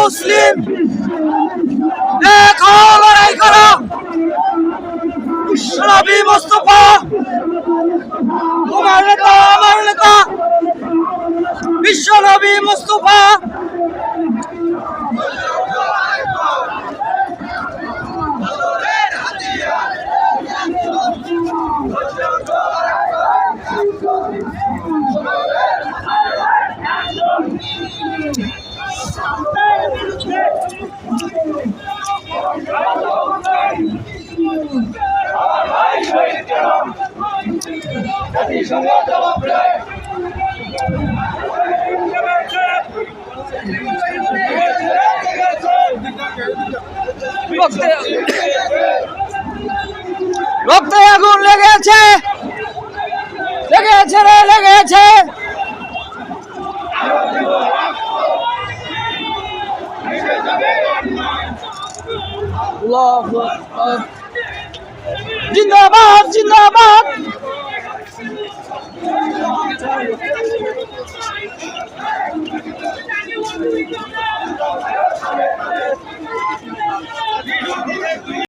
মুসলিম দেখো লড়াই করো বিশ্বনবী মুস্তাফা তোমার নেতা আমার নেতা বিশ্বনবী মুস্তাফা রক্তে আগুন লেগেছে লেগেছে রে লেগেছে জিন্দাবাদ জিন্দাবাদ